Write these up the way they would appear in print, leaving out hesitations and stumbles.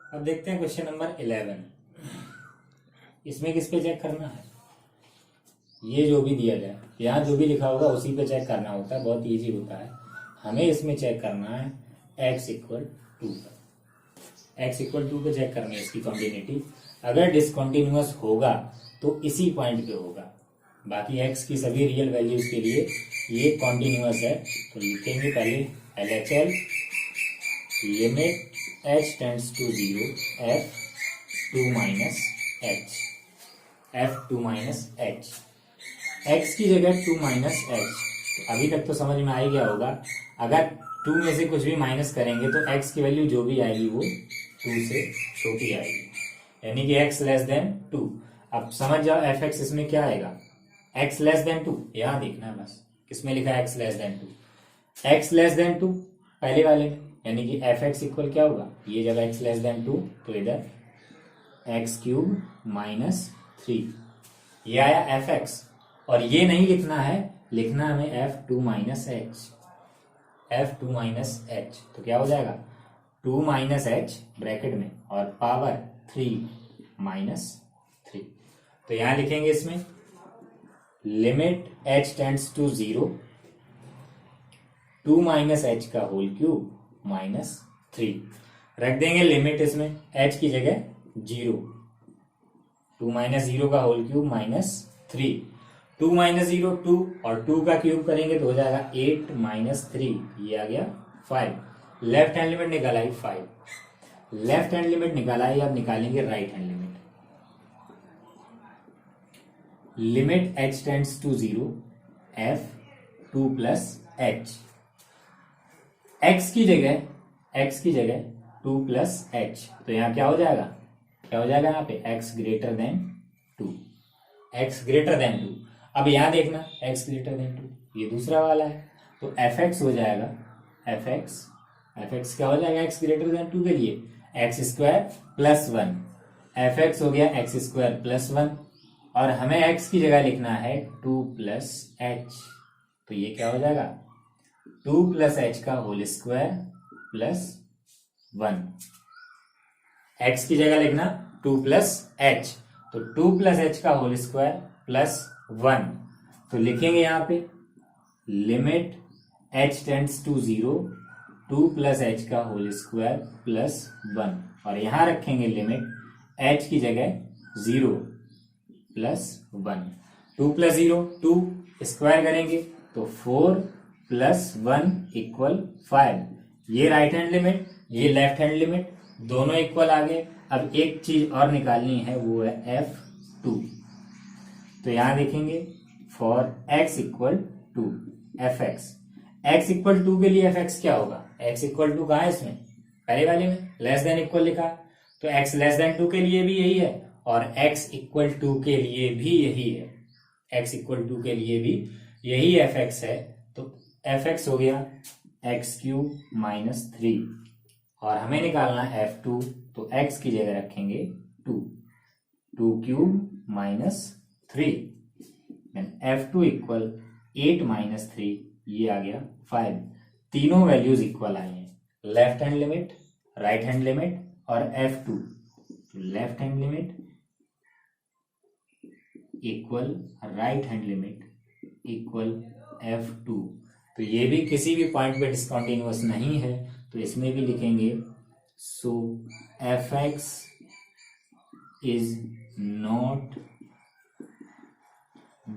अब देखते हैं क्वेश्चन नंबर 11। इसमें किस पे चेक करना है? ये जो भी दिया जाए, यहाँ जो भी लिखा होगा उसी पे चेक करना होता है, बहुत इजी होता है। हमें इसमें चेक करना है x इक्वल 2 पर। x इक्वल 2 पे चेक करनी है इसकी कॉन्टिन्यूटी। अगर डिसकॉन्टिन्यूअस होगा तो इसी पॉइंट पे होगा, बाकी x की सभी रियल वैल्यूज के लिए ये कॉन्टिन्यूअस है। तो लिखेंगे पहले LHL limit h tends to 0 f2 minus h, f2 minus h, x की जगह 2 माइनस h। तो अभी तक तो समझ में आ ही गया होगा, अगर 2 में से कुछ भी माइनस करेंगे तो x की वैल्यू जो भी आएगी वो 2 से छोटी आएगी, यानी कि x लेस देन 2। अब समझ जाओ fx इसमें क्या आएगा, x लेस देन 2। यहां देखना है बस, किसमें लिखा है x less than 2, x less than 2 पहले वाले में, यानी कि fx इक्वल क्या होगा, ये जब x लेस देन 2 तो इधर एक्स क्यूब माइनस 3, ये आया fx। और ये नहीं लिखना है, लिखना हमें f2 minus h, f2 minus h। तो क्या हो जाएगा 2 माइनस h ब्रैकेट में और पावर 3 माइनस 3। तो यहां लिखेंगे इसमें limit h tends to 0 2 minus h का होल क्यूब माइनस 3। रख देंगे लिमिट इसमें h की जगह 0, 2 माइनस 0 का होल क्यूब माइनस 3, 2 माइनस 0 2 और 2 का क्यूब करेंगे तो हो जाएगा 8 माइनस 3, ये आ गया 5। लेफ्ट हैंड लिमिट निकाला है 5, लेफ्ट हैंड लिमिट निकाला है, अब निकालेंगे right hand limit. Limit h tends to 0 f2 plus h, x की जगह 2 प्लस h। तो यहाँ क्या हो जाएगा, क्या हो जाएगा यहाँ पे x greater than 2, x greater than 2। अब यहां देखना x ग्रेटर देन 2, ये दूसरा वाला है, तो fx हो जाएगा fx क्या हो जाएगा x ग्रेटर देन 2 के लिए x स्क्वायर प्लस 1, fx हो गया x स्क्वायर प्लस 1 और हमें x की जगह लिखना है 2 प्लस h। तो ये क्या हो जाएगा 2 प्लस h का होल स्क्वायर प्लस 1, x की जगह लिखना 2 प्लस h, तो 2 प्लस h का होल स्क्वायर प्लस 1। तो लिखेंगे यहां पे limit h tends to 0 2 plus h का होल स्क्वायर प्लस 1 और यहां रखेंगे लिमिट h की जगह 0 प्लस 1। 2 प्लस 0 2, स्क्वायर करेंगे तो 4 प्लस 1 इक्वल 5। ये राइट हैंड लिमिट, ये लेफ्ट हैंड लिमिट, दोनों इक्वल आ गए। अब एक चीज और निकालनी है, वो है f2। तो यहां देखेंगे for x equal to fx, x equal to के लिए fx क्या होगा, x इक्वल टू कहा है इसमें, पहले वाले में लेस देन इक्वल लिखा, तो x लेस देन 2 के लिए भी यही है और x इक्वल टू के लिए भी यही है, x इक्वल टू के लिए भी यही fx है। तो fx हो गया x क्यूब माइनस 3 और हमें निकालना है f2, तो x की जगह रखेंगे 2 cube minus 3, f2 equal 8 minus 3, ये आ गया 5। तीनों वैल्यूज इक्वल आई हैं, left hand limit, right hand limit और f2। Left hand limit equal right hand limit equal f2। तो ये भी किसी भी पॉइंट पे डिसकंटिन्यूअस नहीं है, तो इसमें भी लिखेंगे so fx is not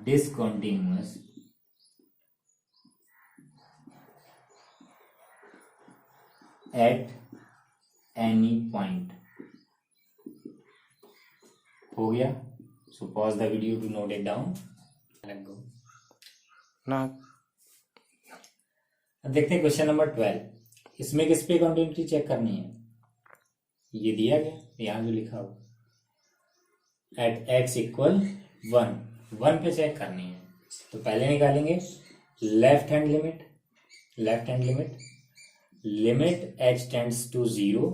discontinuous at any point. हो गया, so pause the video to note it down. ना अब देखते हैं क्वेश्चन नंबर 12। इसमें किस पे कॉन्टिन्यूटी चेक करनी है, ये दिया गया यहां जो लिखा हो एट x इक्वल 1 पे चेक करनी है। तो पहले निकालेंगे left hand limit, limit h tends to 0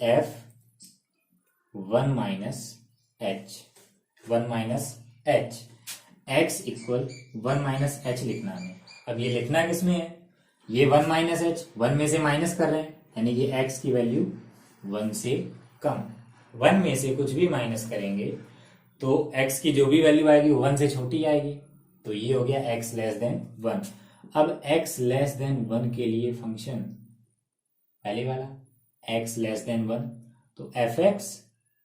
f 1 minus h, x equal 1 minus h लिखना है। अब ये लिखना किसमें है, ये 1 माइनस h, 1 में से माइनस कर रहे हैं, यानी कि x की वैल्यू 1 से कम। 1 में से कुछ भी माइनस करेंगे तो x की जो भी वैल्यू आएगी 1 से छोटी आएगी। तो ये हो गया x लेस देन 1। अब x लेस देन 1 के लिए फंक्शन पहले वाला x लेस देन 1, तो fx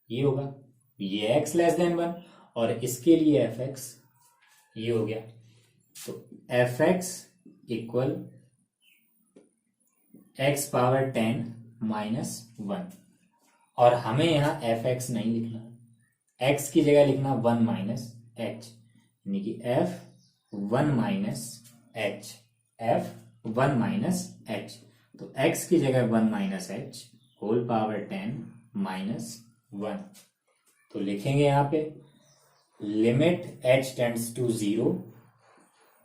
ये होगा, ये x लेस देन 1, और इसके लिए fx ये हो गया। तो fx equal x power 10 minus 1, और हमें यहां fx नहीं लिखना, x की जगह लिखना 1 माइनस h, यानी कि f1 minus h, f1 minus h। तो x की जगह 1 minus h whole power 10 minus 1। तो लिखेंगे यहां पे limit h tends to 0,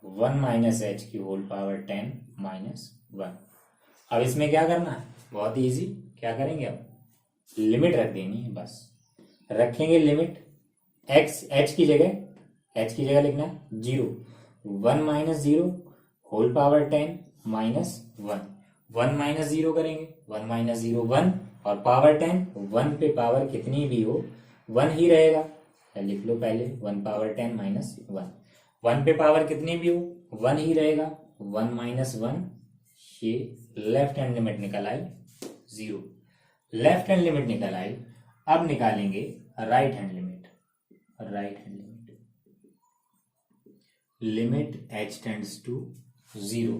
1 minus h की होल पावर 10 माइनस 1। अब इसमें क्या करना है, बहुत इजी। क्या करेंगे, अब लिमिट रख देनी है, बस रखेंगे लिमिट x, h की जगह लिखना है 0, 1 minus 0 whole power 10 minus 1। 1 minus 0 करेंगे, 1 माइनस 0 1, और पावर 10, 1 पे पावर कितनी भी हो 1 ही रहेगा। लिख लो पहले 1 पावर 10 माइनस 1, 1 पे पावर कितनी भी हो 1 ही रहेगा। 1 माइनस 1, ये लेफ्ट हैंड लिमिट निकल आई 0, लेफ्ट हैंड लिमिट निकल आई। अब निकालेंगे right hand limit, limit h tends to 0,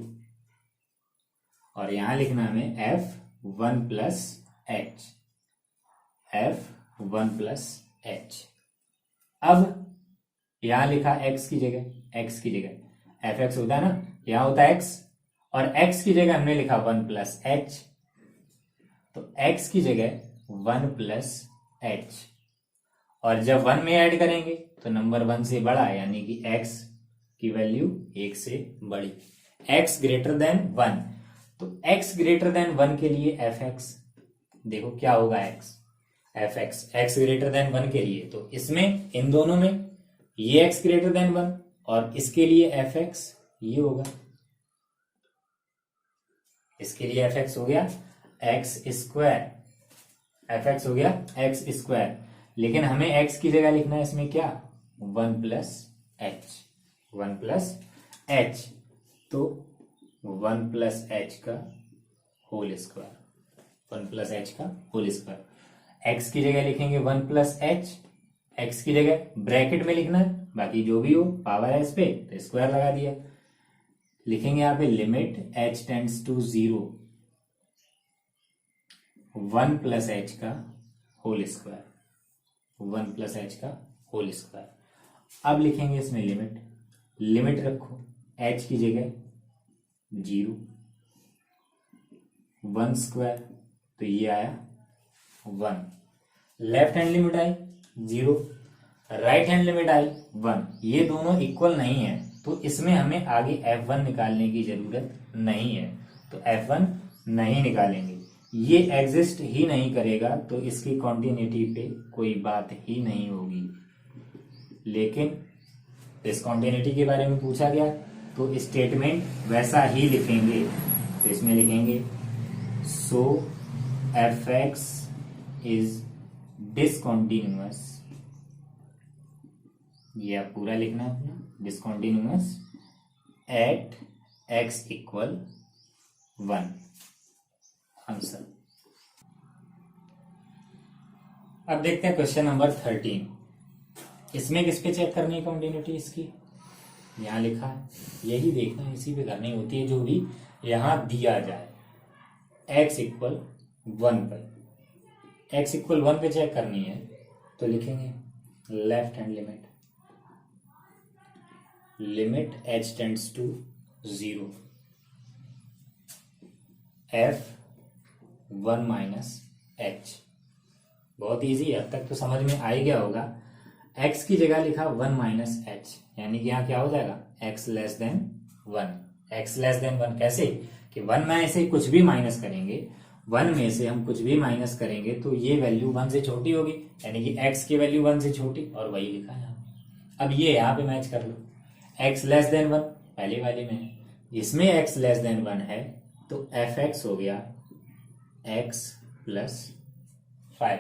और यहां लिखना हमें f1 plus h, f1 plus h। अब यहां लिखा x की जगह fx होता है ना, यहां होता है x, और x की जगह हमने लिखा 1 प्लस h, तो x की जगह 1 प्लस h, और जब 1 में ऐड करेंगे तो नंबर 1 से बड़ा, यानी कि x की वैल्यू 1 से बड़ी, x ग्रेटर देन 1। तो x ग्रेटर देन 1 के लिए fx देखो क्या होगा, x ग्रेटर देन 1 के लिए, तो इसमें इन दोनों में ये x ग्रेटर देन 1, और इसके लिए fx ये होगा, इसके लिए fx हो गया x स्क्वायर, fx हो गया x स्क्वायर। लेकिन हमें x की जगह लिखना है इसमें क्या, 1 प्लस h, 1 प्लस h, तो 1 प्लस h का होल स्क्वायर, 1 प्लस h का होल स्क्वायर। x की जगह लिखेंगे 1 प्लस h, x की जगह ब्रैकेट में लिखना है, बाकी जो भी हो पावर है इस पे तो स्क्वायर लगा दिया। लिखेंगे यहाँ पे limit h tends to 0, 1 plus h का होल स्क्वायर, 1 प्लस h का होल स्क्वायर। अब लिखेंगे इसमें लिमिट रखो h की जगह 0, 1 स्क्वायर, तो ये आया 1, लेफ्ट हैंड लिमिट आई 0, राइट हैंड लिमिट आई 1। ये दोनों इक्वल नहीं है, तो इसमें हमें आगे f1 निकालने की जरूरत नहीं है, तो f1 नहीं निकालेंगे, ये एग्जिस्ट ही नहीं करेगा, तो इसकी कॉन्टिन्यूटी पे कोई बात ही नहीं होगी। लेकिन इस कॉन्टिन्यूटी के बारे में पूछा गया तो स्टेटमेंट वैसा ही लिखेंगे, तो इसमें लिखेंगे सो fx इज डिसकॉन्टिन्यूअस, ये आप पूरा लिखना है अपना, discontinuous at x equal 1। Answer. अब देखते हैं क्वेश्चन नंबर 13। इसमें किस पे चेक करनी है कॉन्टिन्यूटी इसकी, यहां लिखा है, यही देखना है, इसी पे करनी होती है जो भी यहां दिया जाए। x इक्वल 1 पर, x इक्वल 1 पे चेक करनी है, तो लिखेंगे left hand limit h tends to 0, f1 minus h। बहुत इजी है, अब तक तो समझ में आ ही गया होगा। x की जगह लिखा 1 माइनस h, यानी कि यहाँ क्या हो जाएगा x less than 1। x less than 1 कैसे, कि 1 में से कुछ भी माइनस करेंगे, 1 में से हम कुछ भी माइनस करेंगे तो ये वैल्यू 1 से छोटी होगी, यानी कि x की वैल्यू 1 से छोटी, और वही लिखा है यहाँ। अब ये यहाँ पे मैच कर लो, x लेस देन 1 पहले वाले में है, इसमें x लेस देन 1 है, तो fx हो गया x प्लस 5।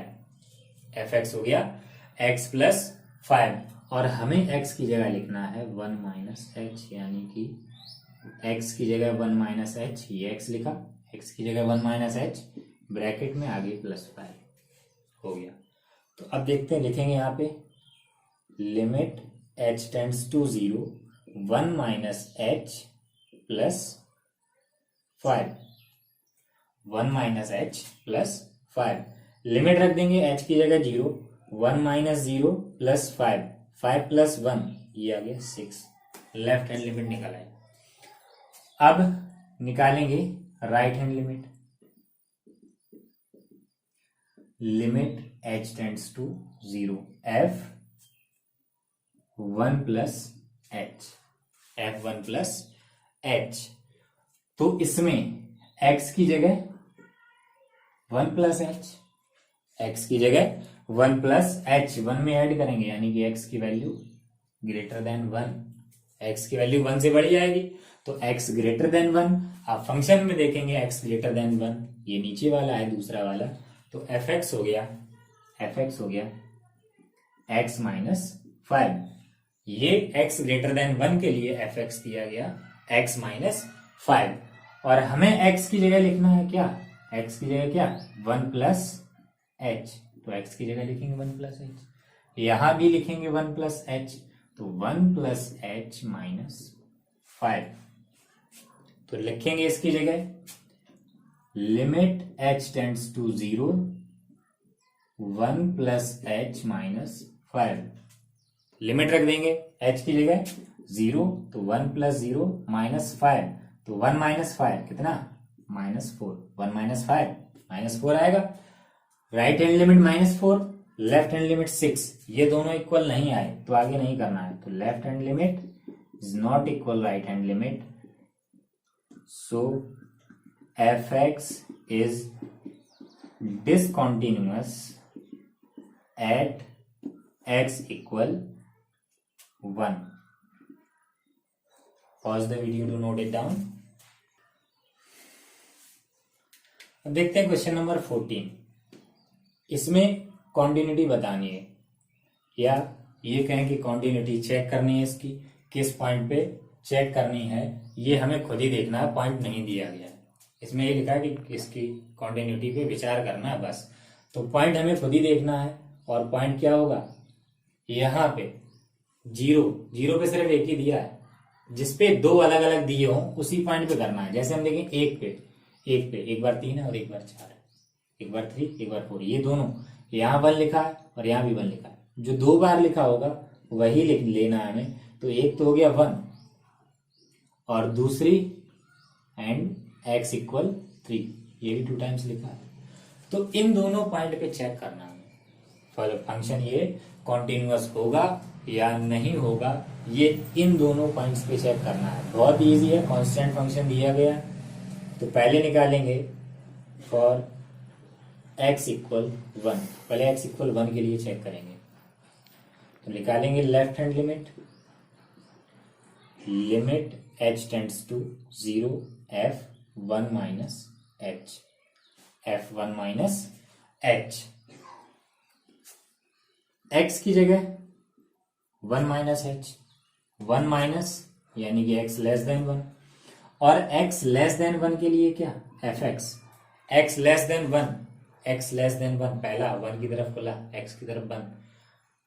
एफ एक्स हो गया x प्लस 5 और हमें x की जगह लिखना है 1 माइनस एच, यानी कि x की जगह 1 माइनस एच, ये x लिखा, x की जगह 1 माइनस एच, ब्रैकेट में आगे प्लस 5 हो गया। तो अब देखते हैं, लिखेंगे यहाँ पे limit h tends to 0 1 minus h plus 5, 1 minus h plus 5, limit रख देंगे h की जगह 0, 1 माइनस 0 प्लस 5, 5 प्लस 1, ये आ गया 6, लेफ्ट हैंड लिमिट निकल आई। अब निकालेंगे right hand limit, limit h tends to 0 f 1 plus h, f1 plus h, तो इसमें x की जगह 1 प्लस एच, x की जगह 1 प्लस एच, 1 में ऐड करेंगे यानी कि x की वैल्यू ग्रेटर देन 1, x की वैल्यू 1 से बड़ी जाएगी तो x ग्रेटर देन 1। आप फंक्शन में देखेंगे x ग्रेटर देन 1, ये नीचे वाला है दूसरा वाला, तो एफ एक्स हो गया x माइनस 5, ये x ग्रेटर देन 1 के लिए एफ एक्स दिया गया x माइनस 5 और हमें x की जगह लिखना है क्या, x की जगह क्या 1 प्लस एच, तो x की जगह लिखेंगे 1 प्लस एच, यहां भी लिखेंगे 1 प्लस एच, तो 1 प्लस एच माइनस 5, तो लिखेंगे इसकी जगह limit h tends to 0 1 plus h minus 5, limit रख देंगे h की जगह 0 तो 1 प्लस 0 माइनस 5, तो 1 माइनस 5 कितना -4, 1 माइनस 5 -4 आएगा। Right hand limit -4, left hand limit 6, ये दोनों इक्वल नहीं आए तो आगे नहीं करना है, तो left hand limit is not equal right hand limit, so f x is discontinuous at x equal 1। Pause the video to note it down. अब देखते हैं क्वेश्चन नंबर 14, इसमें कॉन्टिन्यूटी बतानी है या ये कहें कि कॉन्टिन्यूटी चेक करनी है, इसकी किस पॉइंट पे चेक करनी है ये हमें खुद ही देखना है, पॉइंट नहीं दिया गया है। इसमें ये लिखा है कि इसकी कॉन्टिन्यूटी पे विचार करना है बस, तो पॉइंट हमें खुद ही देखना है और पॉइंट क्या होगा, यहाँ पे 0 पे सिर्फ एक ही दिया है, जिसपे 2 अलग अलग दिए हों उसी पॉइंट पे करना है। जैसे हम देखें एक बार 3 है और एक बार 4 है, एक बार 3 एक बार 4, ये दोनों यहाँ 1 लिखा है और यहाँ भी 1 लिखा है, जो 2 बार लिखा होगा वही लिख लेना है हमें। तो एक तो हो गया 1 और दूसरी एंड x इक्वल 3, ये भी 2 टाइम्स लिखा है, तो इन दोनों पॉइंट पे चेक करना है फंक्शन ये कॉन्टिन्यूअस होगा या नहीं होगा, ये इन दोनों पॉइंट्स पे चेक करना है। बहुत इजी है, कांस्टेंट फंक्शन दिया गया है, तो पहले निकालेंगे फॉर x इक्वल 1, पहले x इक्वल 1 के लिए चेक करेंगे, तो निकालेंगे left hand limit h tends to 0 f1 minus h, f1 minus h, x की जगह 1 माइनस h, 1 माइनस यानी कि x लेस देन 1 और x लेस देन 1 के लिए क्या F x, x less than 1, x less than 1 पहला 1 की तरफ खुला, x की तरफ 1,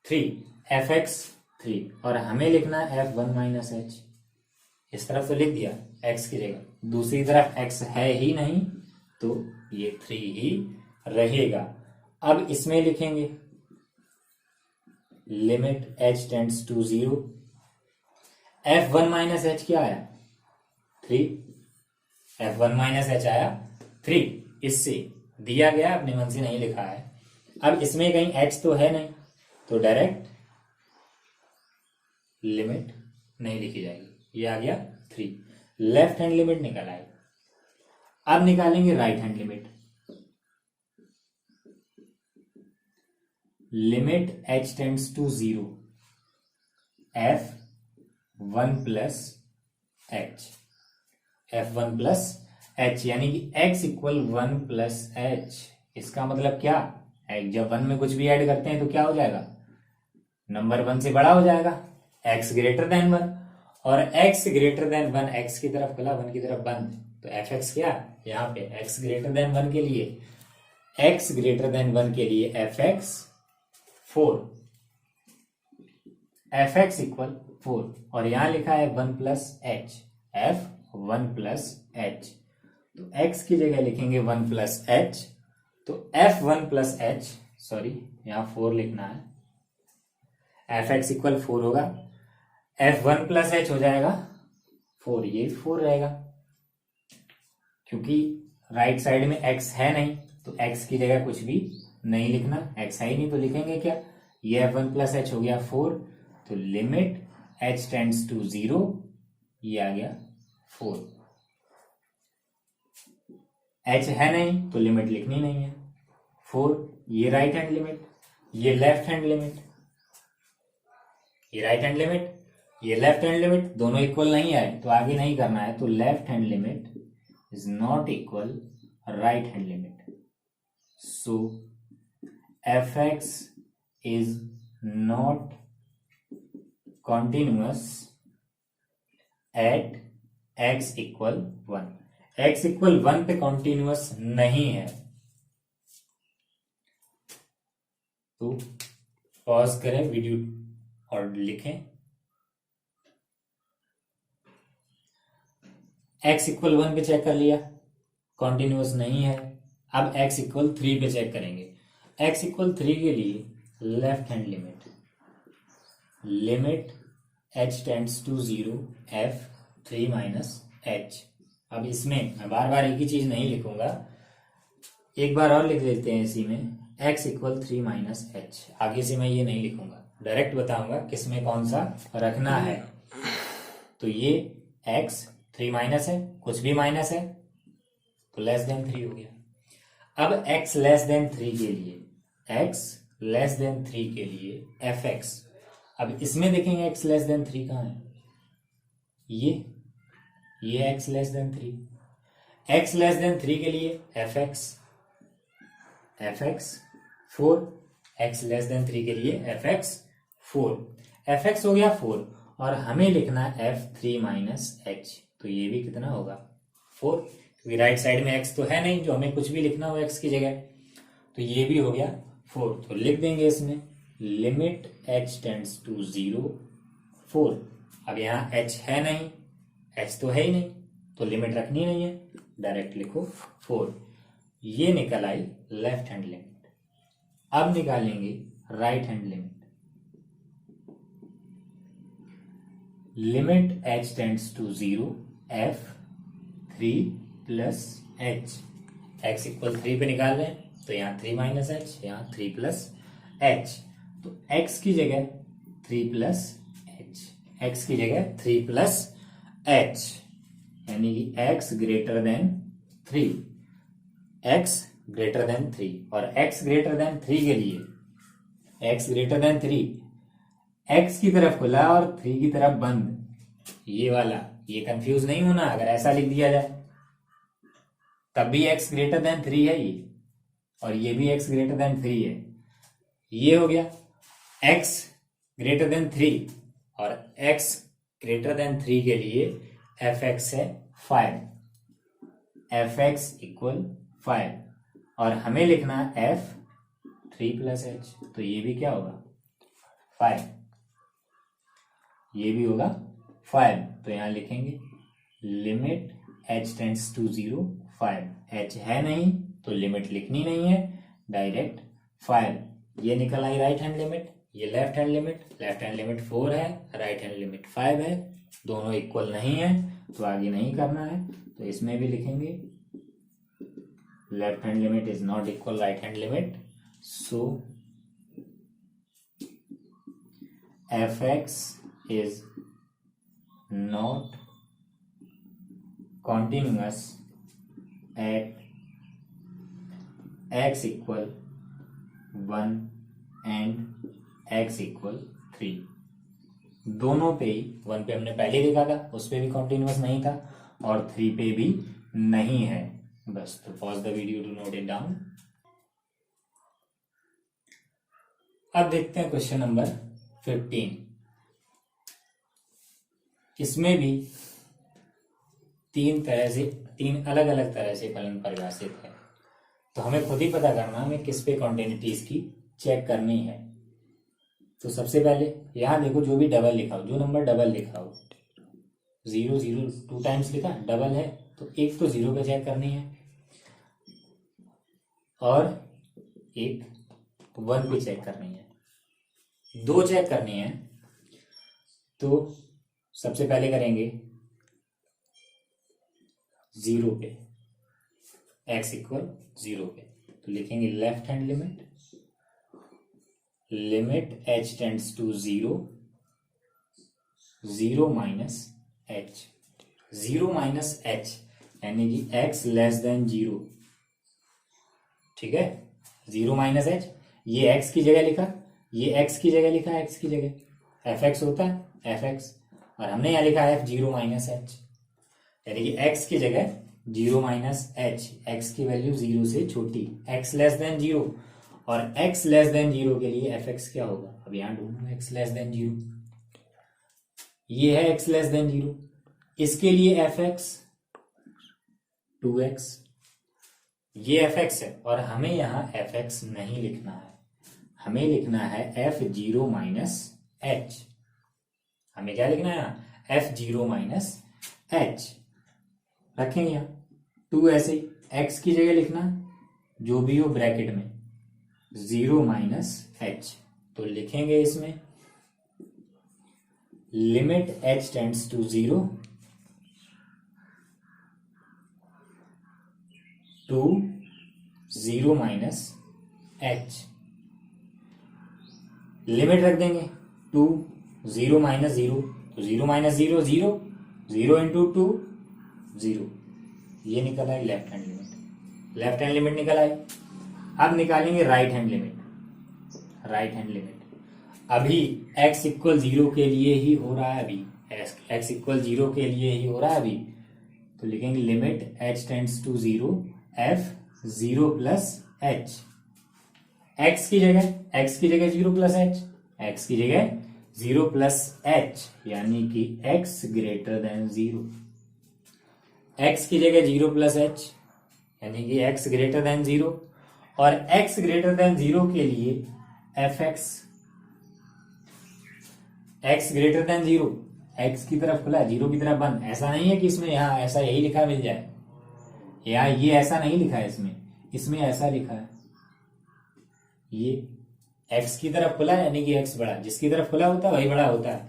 3 एफ एक्स 3 और हमें लिखना है f1 माइनस h, इस तरफ तो लिख दिया x की जगह, दूसरी तरफ x है ही नहीं तो ये 3 ही रहेगा। अब इसमें लिखेंगे limit h tends to 0 f1 minus h क्या आया 3, f1 माइनस h आया 3, इससे दिया गया, अपने मन से नहीं लिखा है। अब इसमें कहीं h तो है नहीं तो डायरेक्ट लिमिट नहीं लिखी जाएगी, ये आ गया 3, लेफ्ट हैंड लिमिट निकल आई। अब निकालेंगे right hand limit h tends to 0 f1 plus h, f1 plus h यानी कि x इक्वल 1 प्लस h, इसका मतलब क्या जब 1 में कुछ भी ऐड करते हैं तो क्या हो जाएगा, नंबर 1 से बड़ा हो जाएगा, x ग्रेटर देन 1, और x ग्रेटर देन 1 x की तरफ खुला 1 की तरफ बंद, तो एफ एक्स क्या यहाँ पे x ग्रेटर देन 1 के लिए, x ग्रेटर देन 1 के लिए F x 4, F x equal 4, और यहां लिखा है 1 plus H, F 1 plus H, तो x की जगह लिखेंगे 1 प्लस एच, तो एफ 1 प्लस एच, सॉरी यहां 4 लिखना है, एफ एक्स इक्वल 4 होगा, एफ 1 प्लस एच हो जाएगा 4, ये 4 रहेगा, क्योंकि राइट साइड में x है नहीं तो x की जगह कुछ भी नहीं लिखना, x है ही नहीं तो लिखेंगे क्या, ये एफ 1 प्लस एच हो गया 4, तो लिमिट h टेंड्स टू 0, ये आ गया 4, h है नहीं तो लिमिट लिखनी नहीं है 4, ये राइट हैंड लिमिट, ये लेफ्ट हैंड लिमिट, ये राइट हैंड लिमिट, ये लेफ्ट हैंड लिमिट, दोनों इक्वल नहीं आए तो आगे नहीं करना है, तो left hand limit is not equal right hand limit, so f x is not continuous at x equal 1, x equal 1 पे कॉन्टिन्यूअस नहीं है, तो पॉज करें वीडियो और लिखें, x इक्वल 1 पे चेक कर लिया, कॉन्टिन्यूअस नहीं है, अब x इक्वल 3 पे चेक करेंगे, x इक्वल 3 के लिए left hand limit, limit h tends to 0 f 3 minus h, अब इसमें मैं बार बार एक ही चीज नहीं लिखूंगा, एक बार और लिख देते हैं इसी में, x इक्वल 3 माइनस h, आगे से मैं ये नहीं लिखूंगा, डायरेक्ट बताऊंगा किसमें कौन सा रखना है, तो ये x 3 माइनस है, कुछ भी माइनस है तो लेस देन 3 हो गया, अब x लेस देन 3 के लिए, x लेस देन 3 के लिए एफ एक्स, अब इसमें देखेंगे x लेस देन 3 कहाँ है, ये x less than 3, x less than 3 के लिए F x 4, x less than 3 के लिए एफ एक्स 4, एफ एक्स हो गया 4, और हमें लिखना है f 3 माइनस एच, तो ये भी कितना होगा 4, क्योंकि राइट साइड में x तो है नहीं जो हमें कुछ भी लिखना हो x की जगह, तो ये भी हो गया 4, तो लिख देंगे इसमें लिमिट h टेंड्स टू 0 4, अब यहाँ h है नहीं, h तो है ही नहीं तो लिमिट रखनी नहीं है, डायरेक्ट लिखो 4, ये निकल आई लेफ्ट हैंड लिमिट, अब निकालेंगे right hand limit, limit h tends to 0 f 3 plus h, x equal 3 पे निकाल रहे हैं तो यहाँ 3 माइनस एच, यहाँ 3 प्लस एच, तो x की जगह 3 प्लस एच, x की जगह 3 प्लस एच, यानी कि x greater than 3, x greater than 3, और x ग्रेटर देन 3 के लिए, x ग्रेटर देन 3 x की तरफ खुला और 3 की तरफ बंद, ये वाला, ये कंफ्यूज नहीं होना, अगर ऐसा लिख दिया जाए तब भी x ग्रेटर देन 3 है ये, और ये भी x ग्रेटर देन 3 है, ये हो गया x ग्रेटर देन 3, और x ग्रेटर देन 3 के लिए एफ एक्स है 5, एफ एक्स इक्वल 5, और हमें लिखना है f 3 प्लस एच, तो ये भी क्या होगा 5, ये भी होगा 5, तो यहां लिखेंगे limit h tends to 0 5, h है नहीं तो लिमिट लिखनी नहीं है, डायरेक्ट 5, ये निकल आई राइट हैंड लिमिट, ये left hand limit, left hand limit 4 है, राइट हैंड लिमिट 5 है, दोनों इक्वल नहीं है तो आगे नहीं करना है, तो इसमें भी लिखेंगे left hand limit is not equal right hand limit, so f x is not continuous at x equal 1 and x equal 3, दोनों पे ही, 1 पे हमने पहले देखा था उस पे भी कॉन्टिन्यूअस नहीं था और 3 पे भी नहीं है, बस, तो pause the video to note it down. अब देखते हैं क्वेश्चन नंबर 15। इसमें भी तीन अलग अलग तरह से फलन परिभाषित है, तो हमें खुद ही पता करना हमें किस पे क्वांटिटीज की चेक करनी है। तो सबसे पहले यहां देखो, जो भी डबल लिखा हो, जो नंबर डबल लिखा हो, 0 0 2 टाइम्स लिखा डबल है, तो एक तो 0 पे चेक करनी है और एक 1 पे चेक करनी है, 2 चेक करनी है। तो सबसे पहले करेंगे 0 पे, x इक्वल 0 पे, तो लिखेंगे left hand limit h tends to 0, 0 minus h, 0 minus h यानी कि x लेस देन 0। ठीक है, 0 माइनस h, ये x की जगह लिखा, ये x की जगह लिखा, x की जगह fx होता है fx, और हमने यहाँ लिखा है f0 माइनस h, यानी कि x की जगह 0 माइनस h, x की वैल्यू 0 से छोटी, x लेस देन 0, और x लेस देन 0 के लिए fx क्या होगा, अब यहाँ ढूंढो x लेस देन 0, ये है x लेस देन 0, इसके लिए fx 2x, ये fx है, और हमें यहाँ fx नहीं लिखना है, हमें लिखना है f0 माइनस h। हमें क्या लिखना है यहाँ, f0 माइनस h रखेंगे यहाँ, 2 ऐसे ही, x की जगह लिखना जो भी हो ब्रैकेट में 0 माइनस h, तो लिखेंगे इसमें limit h tends to 0 to 0 minus h, limit रख देंगे 2 0 माइनस 0, तो 0 माइनस 0 0, 0 इंटू 2 0, ये निकल I left hand limit, left hand limit निकल आई। अब निकालेंगे right hand limit, right hand limit अभी x इक्वल 0 के लिए ही हो रहा है, अभी x इक्वल 0 के लिए ही हो रहा है अभी, तो लिखेंगे limit h tends to 0 f0 plus h, x की जगह 0 प्लस h, x की जगह 0 प्लस h यानी कि x ग्रेटर देन 0, x की जगह 0 प्लस h यानी कि x ग्रेटर देन 0, और x ग्रेटर देन 0 के लिए fx, x greater than 0, x की तरफ खुला 0 की तरफ बंद, ऐसा नहीं है कि इसमें यहाँ ऐसा यही लिखा मिल जाए, यहाँ ये ऐसा नहीं लिखा है, इसमें ऐसा लिखा है, ये x की तरफ खुला है यानी कि x बड़ा, जिसकी तरफ खुला होता है वही बड़ा होता है,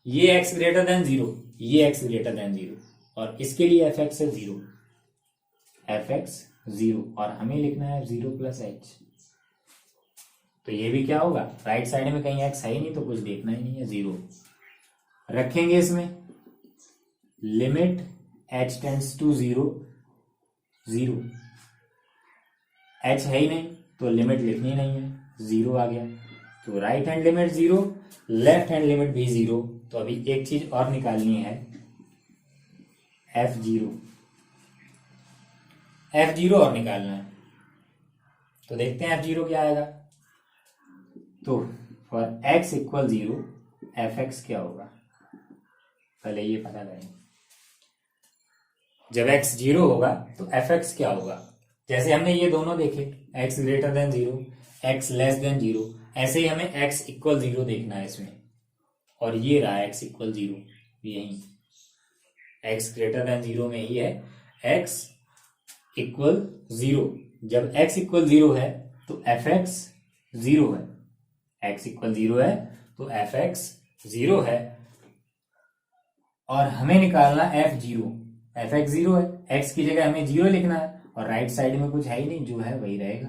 ये x ग्रेटर देन 0, ये x ग्रेटर देन 0, और इसके लिए fx है 0, fx 0, और हमें लिखना है 0 प्लस h, तो ये भी क्या होगा, राइट साइड में कहीं x है ही नहीं तो कुछ देखना ही नहीं है, 0 रखेंगे इसमें, limit h tends to 0 0, h है ही नहीं तो लिमिट लिखनी नहीं है, 0 आ गया, तो right hand limit 0, left hand limit भी 0, तो अभी एक चीज और निकालनी है f0 और निकालना है, तो देखते हैं f0 क्या आएगा। तो फॉर x इक्वल 0 fx क्या होगा, पहले ये पता करें, जब x 0 होगा तो fx क्या होगा, जैसे हमने ये दोनों देखे x greater than 0, x less than 0, ऐसे ही हमें x इक्वल 0 देखना है इसमें, और ये रहा x इक्वल 0, यही x ग्रेटर देन 0 में ही है x इक्वल 0, जब x इक्वल 0 है तो fx 0 है, x इक्वल 0 है तो fx 0 है, और हमें निकालना f0, fx 0 है, x की जगह हमें 0 लिखना है, और राइट साइड में कुछ है ही नहीं, जो है वही रहेगा,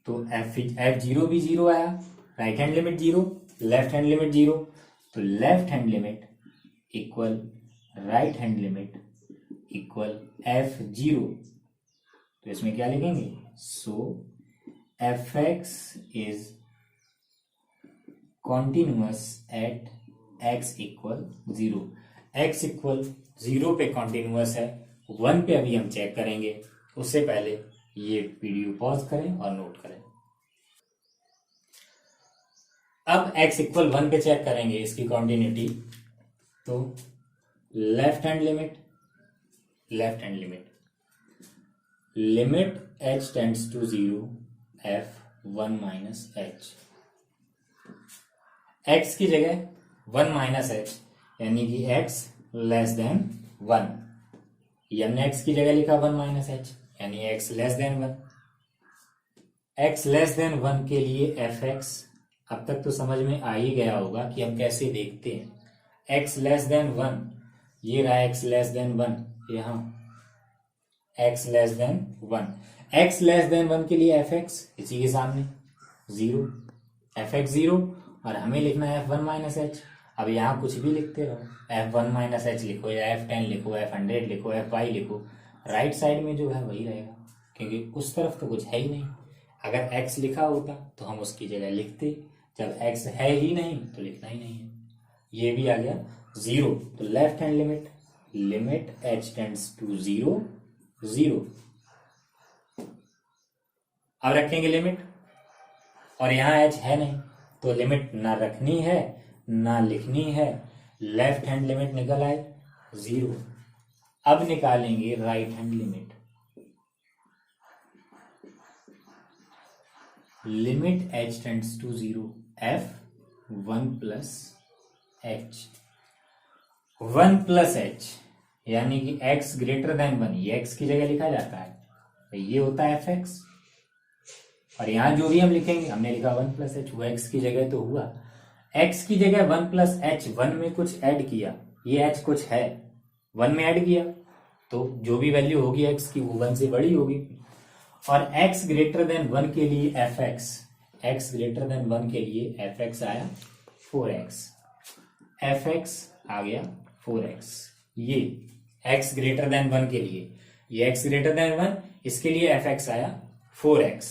तो f0 भी 0 आया, right hand limit 0, left hand limit 0, तो left hand limit equal right hand limit equal f0, तो इसमें क्या लिखेंगे, so fx is continuous at x equal 0, x equal 0 पे कॉन्टिन्यूअस है, 1 पे अभी हम चेक करेंगे, उससे पहले ये वीडियो पॉज करें और नोट करें। अब x इक्वल 1 पे चेक करेंगे इसकी कॉन्टिन्यूटी। तो left hand limit limit h tends to 0 f 1 minus h, x की जगह 1 माइनस h यानी कि x लेस देन 1, ये हमने x की जगह लिखा 1 माइनस h यानी x less than 1। x less than 1 के लिए fx अब तक तो समझ में आ ही गया होगा कि हम कैसे देखते हैं। x लेस देन 1, ये रहा x लेस देन 1, यहाँ x less than 1, x less than 1 के लिए fx इसी के सामने 0, fx 0 और हमें लिखना है f1 माइनस h। अब यहाँ कुछ भी लिखते रहो, f1 माइनस h लिखो या f10 लिखो, f100 लिखो, fy लिखो, राइट साइड में जो है वही रहेगा, क्योंकि उस तरफ तो कुछ है ही नहीं। अगर x लिखा होता तो हम उसकी जगह लिखते, जब x है ही नहीं तो लिखना ही नहीं है। ये भी आ गया 0, तो left hand limit h tends to 0 0। अब रखेंगे लिमिट, और यहाँ h है नहीं तो लिमिट ना रखनी है ना लिखनी है, लेफ्ट हैंड लिमिट निकल आए 0। अब निकालेंगे right hand limit h tends to 0 f 1 plus h, 1 plus h यानी कि x ग्रेटर देन 1, ये x की जगह लिखा जाता है तो ये होता है fx, और यहां जो भी हम लिखेंगे, हमने लिखा 1 प्लस h, वो x की जगह तो हुआ, x की जगह 1 प्लस h, 1 में कुछ ऐड किया, ये h कुछ है 1 में ऐड किया तो जो भी वैल्यू होगी x की वो 1 से बड़ी होगी। और x ग्रेटर देन 1 के लिए x ग्रेटर देन 1 के लिए fx आया 4x, fx आ गया 4x, ये x ग्रेटर देन 1 के लिए, ये x ग्रेटर देन 1, इसके लिए fx आया 4x,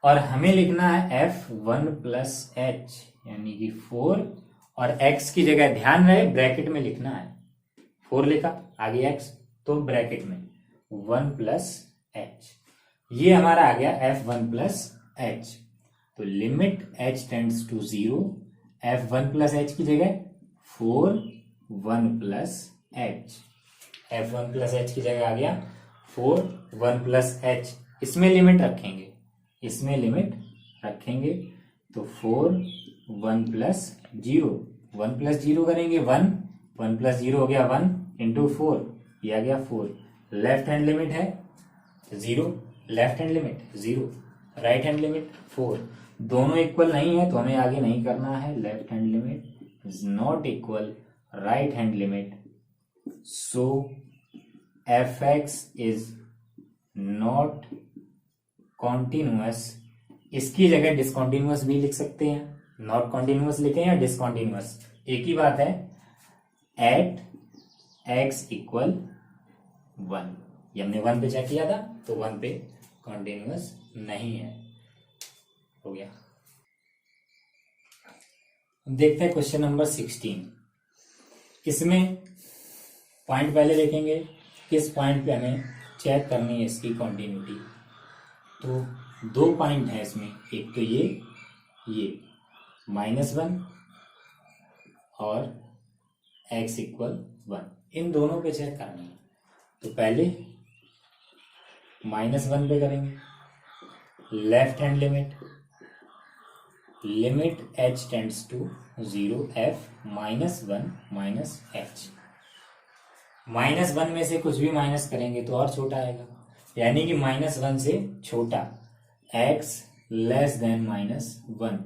और हमें लिखना है f1 प्लस h यानी कि 4, और x की जगह ध्यान रहे ब्रैकेट में लिखना है, 4 लिखा आगे x तो ब्रैकेट में 1 प्लस h, ये हमारा आ गया f1 प्लस h। तो limit h tends to 0 f1 plus h की जगह 4 1 plus h, f1 plus h की जगह आ गया 4 1 प्लस h, इसमें लिमिट रखेंगे तो 4 1 प्लस 0, 1 प्लस 0 करेंगे 1, 1 प्लस 0 हो गया 1 इंटू 4, ये आ गया 4, लेफ्ट हैंड लिमिट है 0, left hand limit 0, right hand limit 4, दोनों इक्वल नहीं है तो हमें आगे नहीं करना है, left hand limit is not equal right hand limit, so fx is not continuous, इसकी जगह डिसकॉन्टिन्यूअस भी लिख सकते हैं, नॉट कॉन्टिन्यूअस लिखें या डिसकॉन्टिन्यूअस एक ही बात है, एट x इक्वल 1, ये हमने 1 पे चेक किया था तो 1 पे कॉन्टिन्यूअस नहीं है, हो गया। देखते हैं क्वेश्चन नंबर 16, इसमें पॉइंट पहले देखेंगे किस पॉइंट पे हमें चेक करनी है इसकी कॉन्टिन्यूटी। तो 2 पॉइंट है इसमें, एक तो ये -1 और x इक्वल 1, इन दोनों पे चेक करनी है। तो पहले -1 पे करेंगे, left hand limit h tends to 0 f -1 minus h, -1 में से कुछ भी माइनस करेंगे तो और छोटा आएगा, यानी कि -1 से छोटा x less than -1,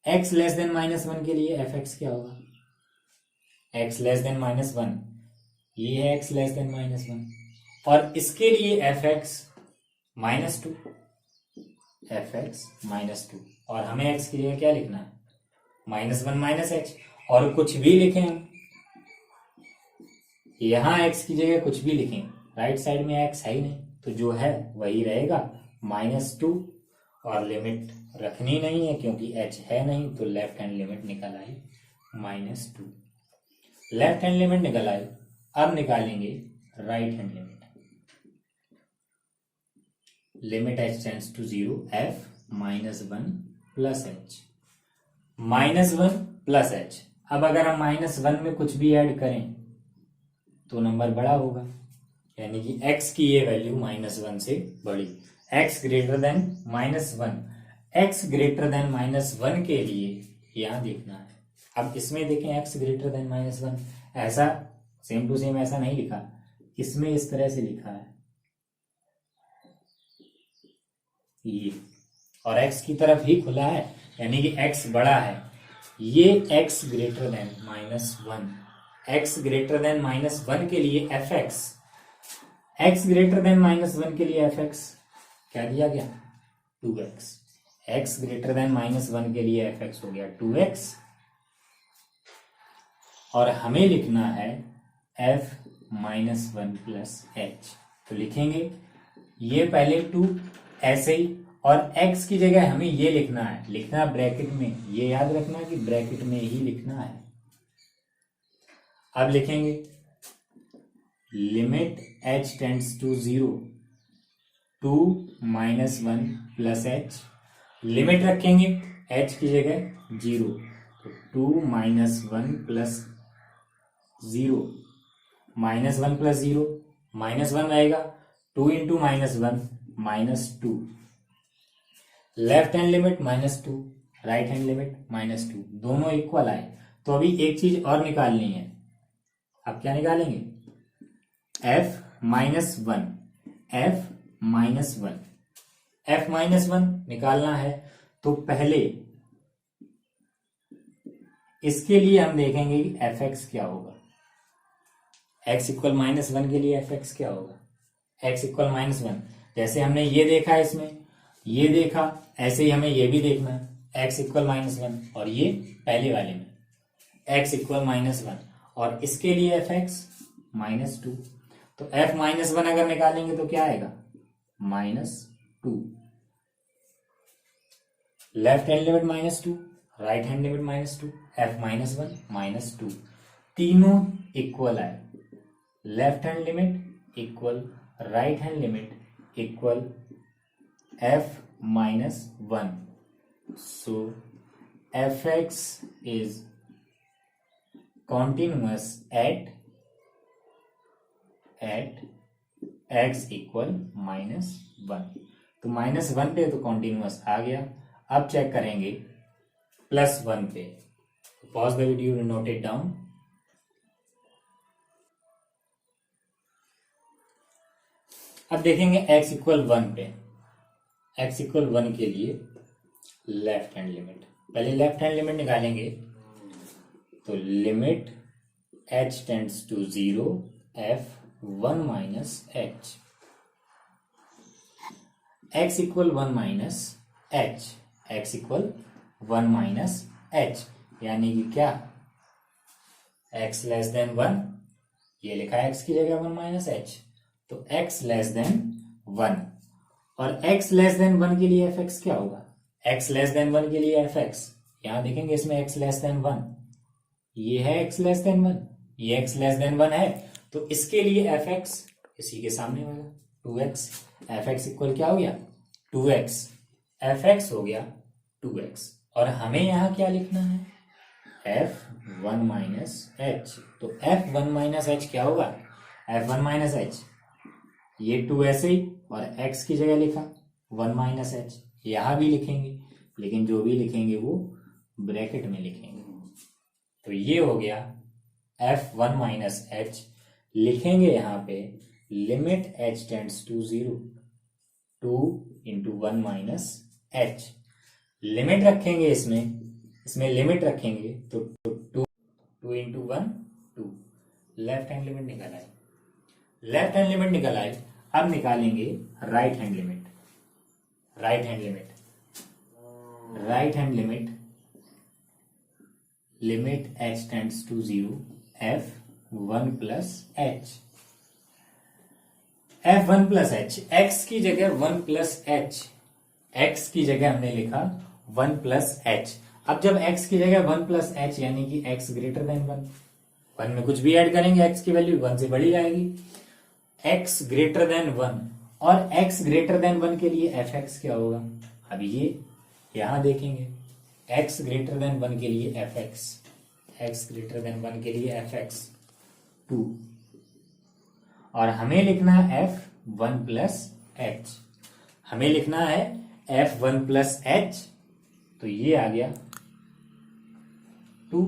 x less than -1 के लिए fx क्या होगा, x लेस देन -1, ये है x लेस देन -1, और इसके लिए fx -2, और हमें x की जगह क्या लिखना है -1 माइनस h, और कुछ भी लिखें हम, यहां x की जगह कुछ भी लिखें, राइट साइड में x है ही नहीं तो जो है वही रहेगा -2, और लिमिट रखनी नहीं है क्योंकि h है नहीं, तो लेफ्ट हैंड लिमिट निकल आई -2, लेफ्ट हैंड लिमिट निकल आई। अब निकालेंगे right hand limit h tends to 0 f -1 plus h, -1 plus h. अब अगर हम -1 में कुछ भी ऐड करें तो नंबर बड़ा होगा, यानी कि x की ये वैल्यू -1 से बड़ी। x greater than -1, x greater than -1 के लिए यहां देखना है। अब इसमें देखें x ग्रेटर देन -1, ऐसा सेम टू सेम ऐसा नहीं लिखा, इसमें इस तरह से लिखा है ये, और x की तरफ ही खुला है, यानी कि x बड़ा है। ये x greater than -1, x greater than -1 के लिए fx, x ग्रेटर देन -1 के लिए fx क्या दिया गया 2x, x ग्रेटर देन -1 के लिए fx हो गया 2x, और हमें लिखना है f -1 प्लस h। तो लिखेंगे ये पहले 2 ऐसे ही, और x की जगह हमें ये लिखना है, लिखना ब्रैकेट में, ये याद रखना कि ब्रैकेट में ही लिखना है। अब लिखेंगे limit h tends to 0 2 -1 plus h, limit रखेंगे h की जगह 0, तो 2 -1 प्लस 0, -1 प्लस 0 -1 रहेगा, 2 into -1 -2, left hand limit -2, right hand limit -2, दोनों इक्वल आए। तो अभी एक चीज और निकालनी है, अब क्या निकालेंगे f -1, f -1 निकालना है। तो पहले इसके लिए हम देखेंगे कि fx क्या होगा, x इक्वल -1 के लिए fx क्या होगा, x इक्वल -1, जैसे हमने ये देखा इसमें, ये देखा, ऐसे ही हमें ये भी देखना है x इक्वल -1, और ये पहले वाले में x इक्वल -1, और इसके लिए fx -2। तो f -1 अगर निकालेंगे तो क्या आएगा -2, left hand limit -2, right hand limit -2, f -1 -2, तीनों इक्वल आए, left hand limit equal right hand limit equal f -1। So fx is continuous at x equal -1। तो -1 पे तो कॉन्टिन्यूअस आ गया। अब चेक करेंगे +1 पे। Pause the video, note it down. अब देखेंगे x इक्वल 1 पे, x इक्वल 1 के लिए लेफ्ट हैंड लिमिट, पहले लेफ्ट हैंड लिमिट निकालेंगे। तो limit h tends to 0 f1 minus h, x equal 1 minus h, x equal 1 minus h, यानी कि क्या x लेस देन 1, ये लिखा है x की जगह 1 माइनस h, तो x लेस देन 1, और x लेस देन 1 के लिए fx क्या होगा, x लेस देन 1 के लिए fx, यहां देखेंगे इसमें x लेस देन 1, ये है x लेस देन 1, ये x लेस देन 1 है, तो इसके लिए fx इसी के सामने होगा 2x, fx इक्वल क्या हो गया 2x, fx हो गया 2x, और हमें यहां क्या लिखना है f1 माइनस h, तो f1 माइनस h क्या होगा, f1 माइनस h, ये 2 ऐसे ही, और x की जगह लिखा 1 माइनस h, यहां भी लिखेंगे, लेकिन जो भी लिखेंगे वो ब्रैकेट में लिखेंगे। तो ये हो गया f1 माइनस h, लिखेंगे यहां पे limit h tends to 0 2 into 1 minus h, limit रखेंगे इसमें लिमिट रखेंगे तो 2 इंटू 1 2, लेफ्ट हैंड लिमिट निकल आई, लेफ्ट हैंड लिमिट निकल आई। अब निकालेंगे right hand limit, right hand limit, right hand limit, limit h tends to 0 f1 plus h, f1 plus h, x की जगह 1 प्लस h, x की जगह हमने लिखा 1 प्लस h। अब जब x की जगह 1 प्लस h यानी कि x ग्रेटर देन 1 में कुछ भी ऐड करेंगे x की वैल्यू 1 से बढ़ी जाएगी, x ग्रेटर देन 1, और x ग्रेटर देन 1 के लिए fx क्या होगा, अब ये यहां देखेंगे एक्स ग्रेटर देन 1 के लिए F x, x greater than 1 के लिए एफ एक्स 2, और हमें लिखना है एफ 1 प्लस एच, हमें लिखना है एफ 1 प्लस एच, तो ये आ गया 2,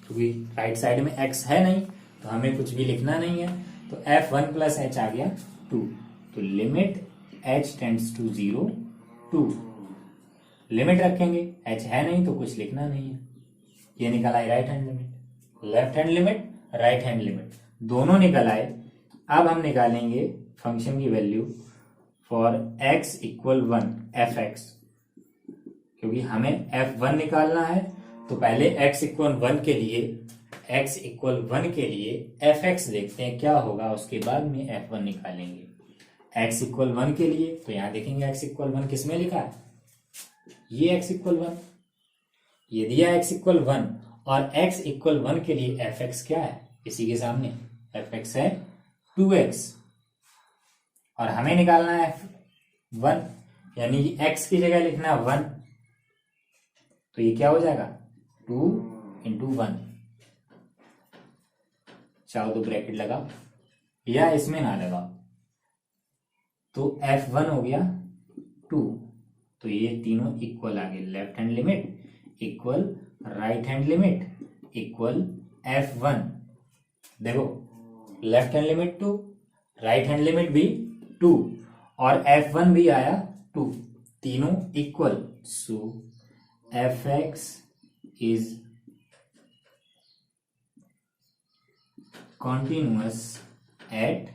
क्योंकि राइट साइड में एक्स है नहीं तो हमें कुछ भी लिखना नहीं है, तो एफ 1 प्लस एच आ गया 2। तो limit H tends to 0 2, limit रखेंगे, एच है नहीं तो कुछ लिखना नहीं है। ये निकल आई right hand limit, left hand limit, right hand limit दोनों निकल आए। अब हम निकालेंगे फंक्शन की value for x equal 1 F X, क्योंकि हमें f1 निकालना है तो पहले x इक्वल 1 के लिए, x इक्वल 1 के लिए fx देखते हैं क्या होगा, उसके बाद में f1 निकालेंगे। x इक्वल 1 के लिए तो यहां देखेंगे x इक्वल 1 किसमें लिखा है, ये x इक्वल 1, ये दिया x इक्वल 1, और x इक्वल 1 के लिए fx क्या है, इसी के सामने fx है 2x, और हमें निकालना है 1, यानी कि x की जगह लिखना 1, तो ये क्या हो जाएगा 2 इंटू 1, चाहो तो ब्रैकेट लगाओ या इसमें ना लगाओ, तो f1 हो गया 2, तो ये तीनों इक्वल आ गए, left hand limit equal right hand limit equal f1। देखो left hand limit 2, right hand limit भी 2, और f1 भी आया 2, तीनों इक्वल, so fx is continuous at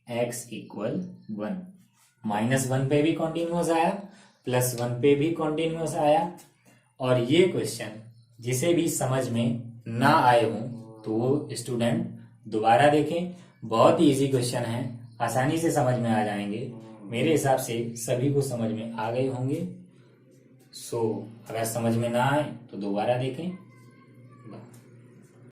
x equal 1। -1 पे भी कॉन्टिन्यूअस आया, +1 पे भी कॉन्टिन्यूअस आया, और ये क्वेश्चन जिसे भी समझ में ना आए हों तो वो स्टूडेंट दोबारा देखें, बहुत ही इजी क्वेश्चन है, आसानी से समझ में आ जाएंगे। मेरे हिसाब से सभी को समझ में आ गए होंगे। सो अगर समझ में ना आए तो दोबारा देखें।